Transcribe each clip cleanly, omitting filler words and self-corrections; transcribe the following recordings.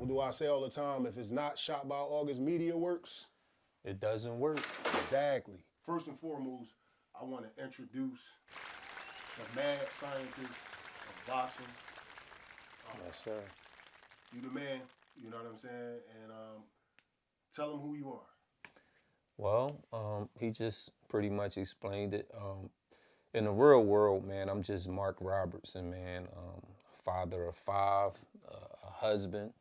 do I say all the time? If it's not shot by AugustMediaWorks, it doesn't work. Exactly. First and foremost, I want to introduce the mad scientist of boxing. Yes, sir. You the man, you know what I'm saying? And tell him who you are. Well, he just pretty much explained it. In the real world, man, I'm just Mark Robertson, man. Father of five, a husband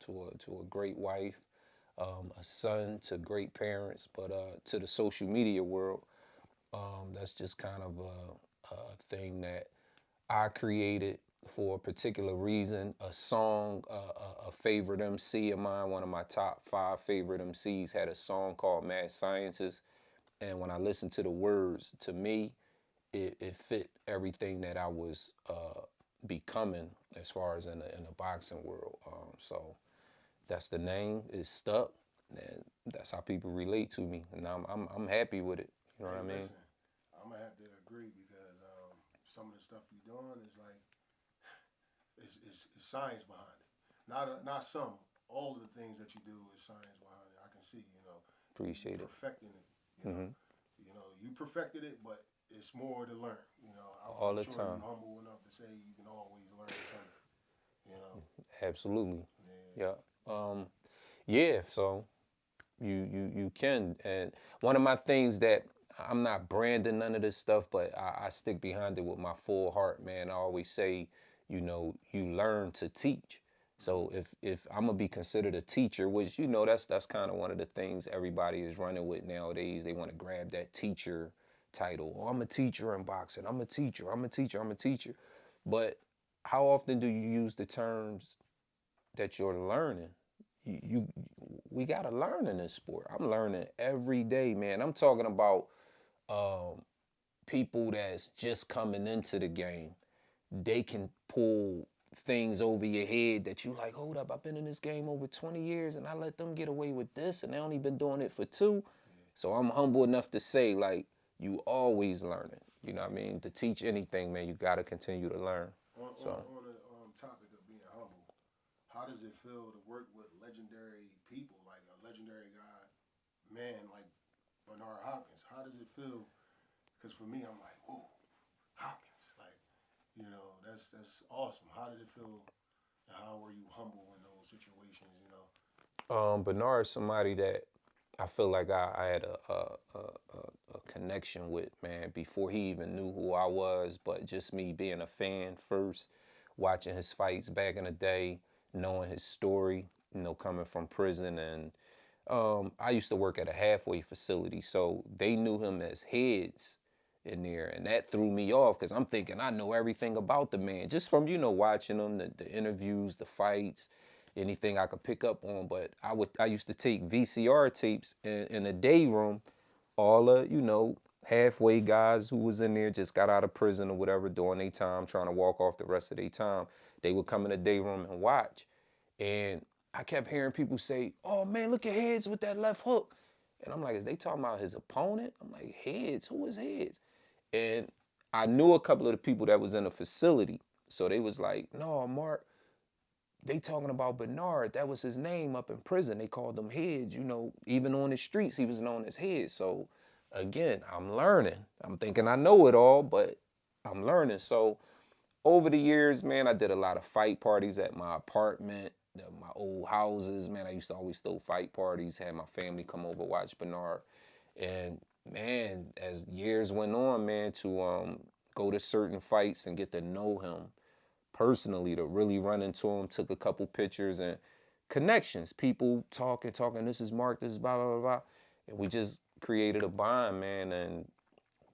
to a great wife, a son to great parents, but to the social media world, that's just kind of a thing that I created for a particular reason. A song, a favorite MC of mine, one of my top 5 favorite MCs, had a song called Mad Scientist. And when I listened to the words, to me, it fit everything that I was becoming as far as in the boxing world. So that's the name. It's stuck, and that's how people relate to me. And I'm happy with it. You know what I mean? Listen, I'm gonna have to agree because some of the stuff you're doing is like it's science behind it. Not some. All of the things that you do is science behind it. I can see, Appreciate it. Perfecting it. You perfected it, but it's more to learn. All the sure time. You're humble enough to say you can always learn something. Absolutely. Yeah. Yeah. So you can. And one of my things that I'm not branding none of this stuff, but I stick behind it with my full heart, man. I always say, you learn to teach. So if I'm gonna be considered a teacher, which that's kind of one of the things everybody is running with nowadays. They want to grab that teacher title. Oh, I'm a teacher in boxing. I'm a teacher. I'm a teacher. I'm a teacher. But how often do you use the terms that you're learning? We gotta learn in this sport. I'm learning every day, man. I'm talking about people that's just coming into the game. They can pull things over your head that you like, hold up, I've been in this game over 20 years and I let them get away with this and they only been doing it for 2. So I'm humble enough to say, like, you always learning. You know what I mean? To teach anything, man, you gotta continue to learn. On the topic of being humble, how does it feel to work with legendary people, like a legendary guy, man, like Bernard Hopkins? How does it feel? Because for me, I'm like, whoa, Hopkins, like, that's awesome. How did it feel? And how were you humble in those situations? Bernard's somebody that I feel like I had a connection with, man, before he even knew who I was, but just me being a fan first, watching his fights back in the day, knowing his story, coming from prison. And I used to work at a halfway facility, so they knew him as Heads in there, and that threw me off because I'm thinking I know everything about the man just from watching him, the interviews, the fights, anything I could pick up on. But I used to take VCR tapes in the day room. All the halfway guys who was in there just got out of prison or whatever, doing their time, trying to walk off the rest of their time. They would come in the day room and watch, and I kept hearing people say, "Oh man, look at Heads with that left hook," and I'm like, "Is they talking about his opponent?" I'm like, "Heads? Who is Heads?" And I knew a couple of the people that was in the facility. So they was like, "No, Mark, they talking about Bernard. That was his name up in prison. They called him Heads. Even on the streets, he was known as Heads." So again, I'm learning. I'm thinking I know it all, but I'm learning. So over the years, man, I did a lot of fight parties at my apartment, my old houses. Man, I used to always throw fight parties, had my family come over, watch Bernard. And man, as years went on, man, to go to certain fights and get to know him personally, to really run into him, took a couple pictures and connections, people talking, this is Mark, this is blah, blah, blah, blah. And we just created a bond, man, and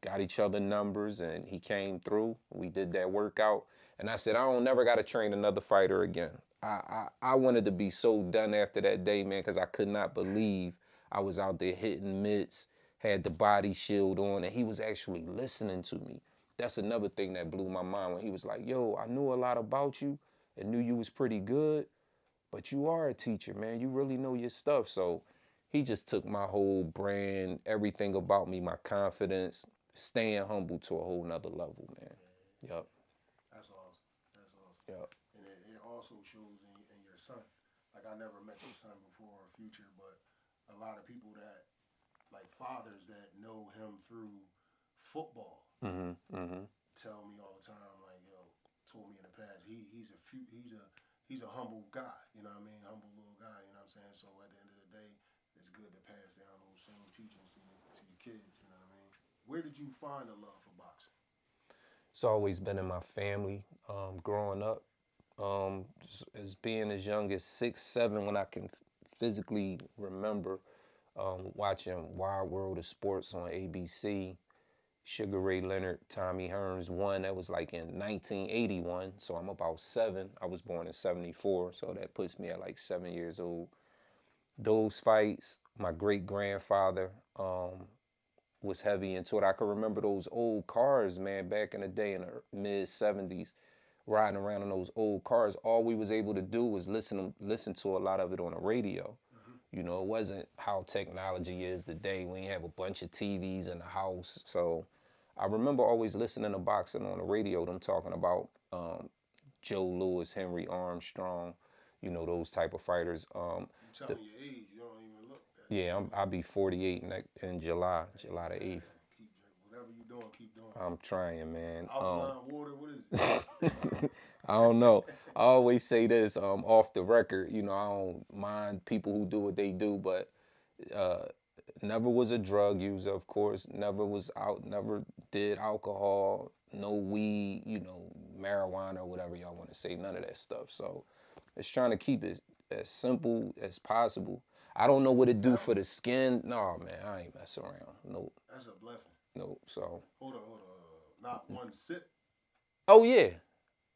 got each other numbers, and he came through. We did that workout, and I said, I don't never got to train another fighter again. I wanted to be so done after that day, man, because I could not believe I was out there hitting mitts, had the body shield on, and he was actually listening to me. That's another thing that blew my mind when he was like, yo, I knew a lot about you and knew you was pretty good, but you are a teacher, man. You really know your stuff. So he just took my whole brand, everything about me, my confidence, staying humble to a whole nother level, man. Yup. That's awesome. That's awesome. Yup. And it also shows in your son. like I never met your son before or future, but a lot of people that like fathers that know him through football tell me all the time, like, yo, told me in the past, he's a humble guy, you know what I mean? Humble little guy, you know what I'm saying? So at the end of the day, it's good to pass down those same teachings to your kids, you know what I mean? Where did you find a love for boxing? It's always been in my family. Growing up, as being as young as 6, 7, when I can physically remember, watching Wild World of Sports on ABC. Sugar Ray Leonard, Tommy Hearns won. That was like in 1981, so I'm about 7. I was born in 74, so that puts me at like 7 years old. Those fights, my great grandfather was heavy into it. I can remember those old cars, man, back in the day in the mid 70s, riding around in those old cars. All we was able to do was listen to a lot of it on the radio. You know, it wasn't how technology is today. We ain't have a bunch of TVs in the house. So I remember always listening to boxing on the radio, them talking about Joe Louis, Henry Armstrong, you know, those type of fighters. You tell me your age, you don't even look that. Yeah, I'll be 48 in July the 8th. Keep whatever you doing, keep doing. I'm trying, man. Alkaline water, what is it? I don't know. I always say this off the record. You know, I don't mind people who do what they do, but never was a drug user, of course. Never did alcohol, no weed, you know, marijuana, or whatever y'all want to say, none of that stuff. So it's trying to keep it as simple as possible. I don't know what it do for the skin. No, man, I ain't messing around. Nope. That's a blessing. Nope. So. Hold on. Not one sip. Oh yeah,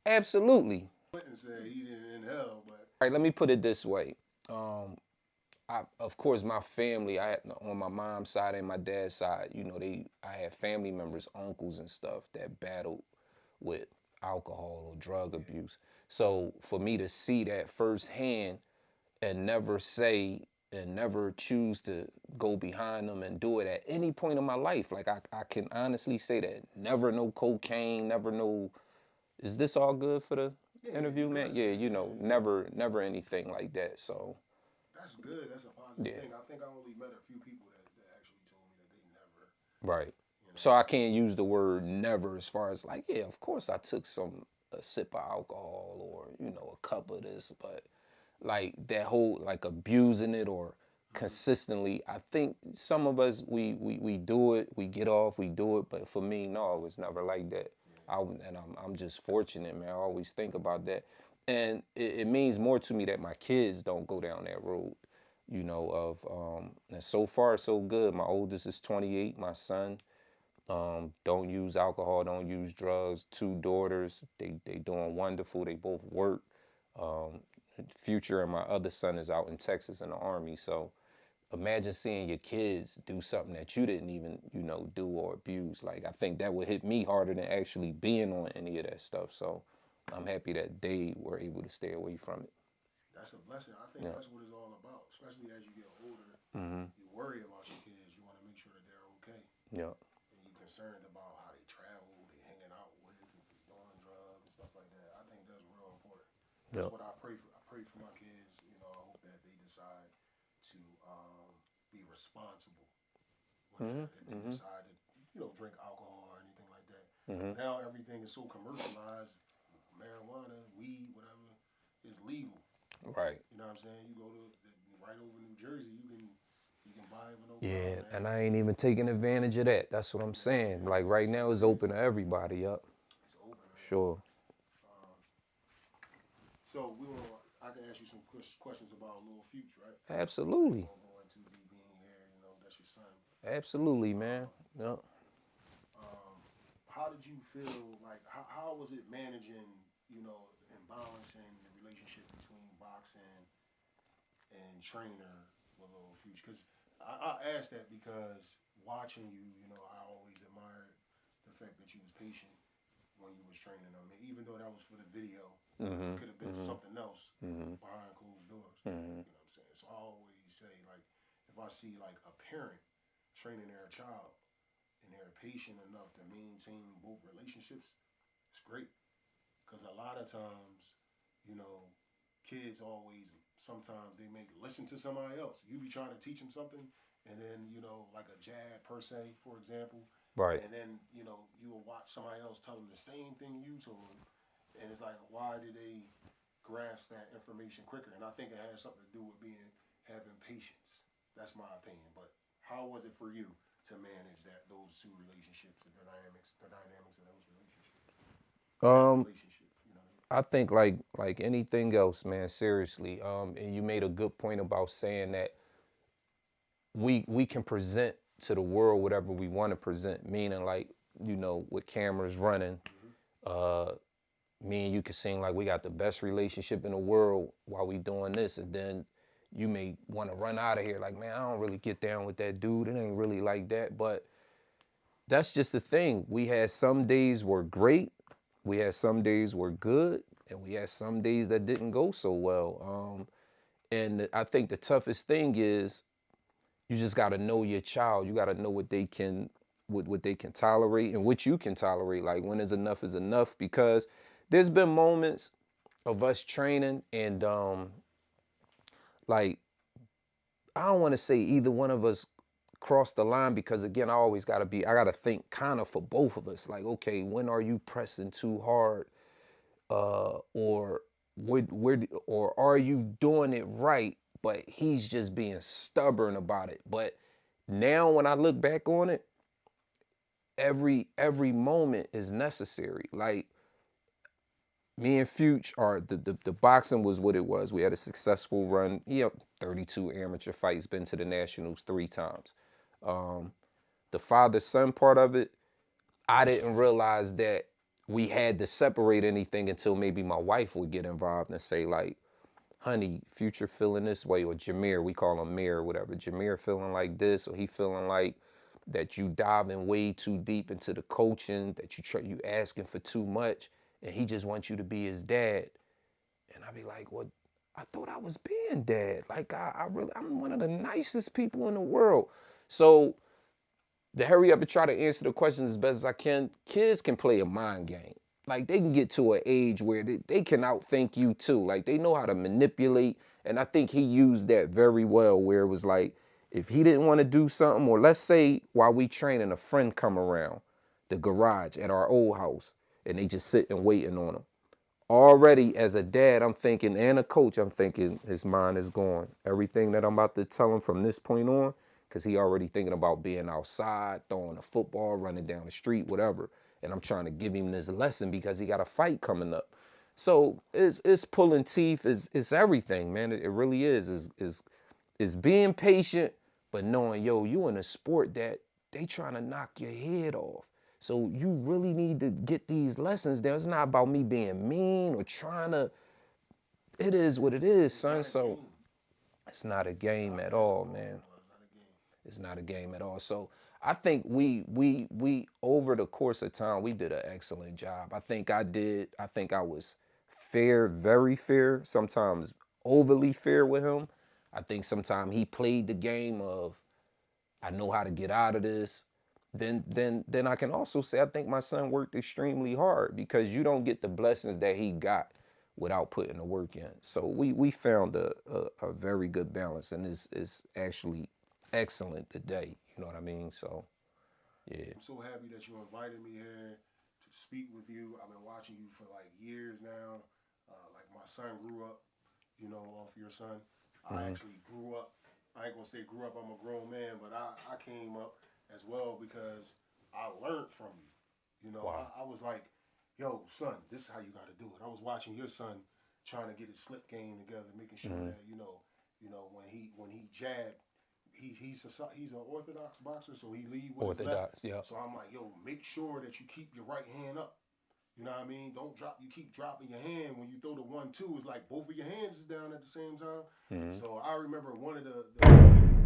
absolutely. Clinton said he didn't inhale, but. All right, let me put it this way. Of course, my family, I had, on my mom's side and my dad's side, you know, I had family members, uncles and stuff that battled with alcohol or drug abuse. So for me to see that firsthand and never say and never choose to go behind them and do it at any point in my life, like I can honestly say that never no cocaine, never no. Is this all good for the interview, man? Yeah, you know, never anything like that. So. That's good. That's a positive thing. I think I only met a few people that actually told me that they never. Right. You know? So I can't use the word never as far as like, yeah, of course I took a sip of alcohol or, you know, a cup of this, but like that whole like abusing it or consistently, I think some of us we do it, we get off, we do it, but for me, no, it was never like that. I'm just fortunate, man. I always think about that. And it means more to me that my kids don't go down that road, you know, and so far so good. My oldest is 28, my son don't use alcohol, don't use drugs. 2 daughters, they doing wonderful. They both work. Future and my other son is out in Texas in the Army. So imagine seeing your kids do something that you didn't even, you know, do or abuse. Like, I think that would hit me harder than actually being on any of that stuff. So I'm happy that they were able to stay away from it. That's a blessing. I think that's what it's all about, especially as you get older. You worry about your kids. You want to make sure that they're okay. Yeah. And you're concerned about how they travel, they hanging out with, if they're doing drugs and stuff like that. I think that's real important. That's what I pray for. I pray for my kids. You know, I hope that they decide to be responsible when they decide to, you know, drink alcohol or anything like that. Now everything is so commercialized. Marijuana, weed, whatever, is legal. Right. You know what I'm saying? You go to right over New Jersey, you can buy it with no Yeah, problem, and I ain't even taking advantage of that. That's what I'm saying. Like right now, it's open to everybody. Yup. It's open. Man. Sure. So I can ask you some questions about Lil Future, right? Absolutely. Going to be being here, you know, that's your son. Absolutely, man. Yep. How did you feel? Like, how was it managing, you know, and balancing the relationship between boxing and trainer with Lil Future? Because I asked that because watching you, you know, I always admired the fact that you was patient when you was training them. And even though that was for the video, it could have been something else behind closed doors. You know what I'm saying? So I always say, like, if I see, like, a parent training their child, and they're patient enough to maintain both relationships, it's great. Because a lot of times, you know, kids always, sometimes they may listen to somebody else. You be trying to teach them something, and then, you know, like a jab per se, for example. Right. And then, you know, you will watch somebody else tell them the same thing you told them. And it's like, why did they grasp that information quicker? And I think it has something to do with having patience. That's my opinion. But how was it for you to manage those two relationships, the dynamics of those relationships? That Um, relationship, you know. I think like anything else, man, seriously. And you made a good point about saying that we can present to the world whatever we want to present, meaning like, you know, with cameras running, Mm-hmm. uh, me and you could seem like we got the best relationship in the world while we doing this, and then you may want to run out of here like, man, I don't really get down with that dude. It ain't really like that. But that's just the thing. We had some days were great, we had some days were good, and we had some days that didn't go so well. And I think the toughest thing is you just got to know your child. You got to know what they can, what they can tolerate and what you can tolerate. Like when is enough, because there's been moments of us training and like I don't want to say either one of us crossed the line, because again, I got to think kind of for both of us. Like, okay, when are you pressing too hard, or or are you doing it right? But he's just being stubborn about it. But now when I look back on it, every moment is necessary. Like me and Fuchs, are the boxing was what it was. We had a successful run. 32 amateur fights, been to the nationals 3 times. Um, the father-son part of it, I didn't realize that we had to separate anything until maybe my wife would get involved and say like, honey, Future feeling this way, or Jameer, we call him Mir or whatever. Jameer feeling like this, or he feeling like that you diving way too deep into the coaching, that you asking for too much, and he just wants you to be his dad. And I be like, well, I thought I was being dad. Like I'm one of the nicest people in the world. So to hurry up and try to answer the questions as best as I can, kids can play a mind game. Like they can get to an age where they can outthink you too. Like they know how to manipulate. And I think he used that very well, where it was like, if he didn't want to do something, or let's say while we training, a friend come around the garage at our old house and they just sitting waiting on him. Already as a dad, I'm thinking, and a coach, I'm thinking his mind is gone. Everything that I'm about to tell him from this point on, because he already thinking about being outside, throwing a football, running down the street, whatever. And I'm trying to give him this lesson because he got a fight coming up. So it's pulling teeth, it's everything, man. It really is being patient, but knowing, yo, you in a sport that they trying to knock your head off. So you really need to get these lessons down. It's not about me being mean or trying to. It is what it is, son. So it's not a game at all, man. It's not a game at all. So I think we over the course of time, we did an excellent job. I think I did. I think I was fair, very fair, sometimes overly fair with him. I think sometimes he played the game of, I know how to get out of this. Then I can also say I think my son worked extremely hard, because you don't get the blessings that he got without putting the work in. So we found a very good balance, and it's actually excellent today. You know what I mean? So yeah. I'm so happy that you invited me here to speak with you. I've been watching you for like years now. Like my son grew up, you know, off your son. I actually grew up. I ain't gonna say grew up, I'm a grown man, but I came up as well because I learned from you. You know, Wow. I was like, yo, son, this is how you gotta do it. I was watching your son trying to get his slip game together, making sure that, when he jabbed, he's an orthodox boxer, so he lead with his left. Orthodox, yeah. So I'm like, yo, make sure that you keep your right hand up. You know what I mean? Don't drop. You keep dropping your hand when you throw the 1-2. It's like both of your hands is down at the same time. So I remember one of the videos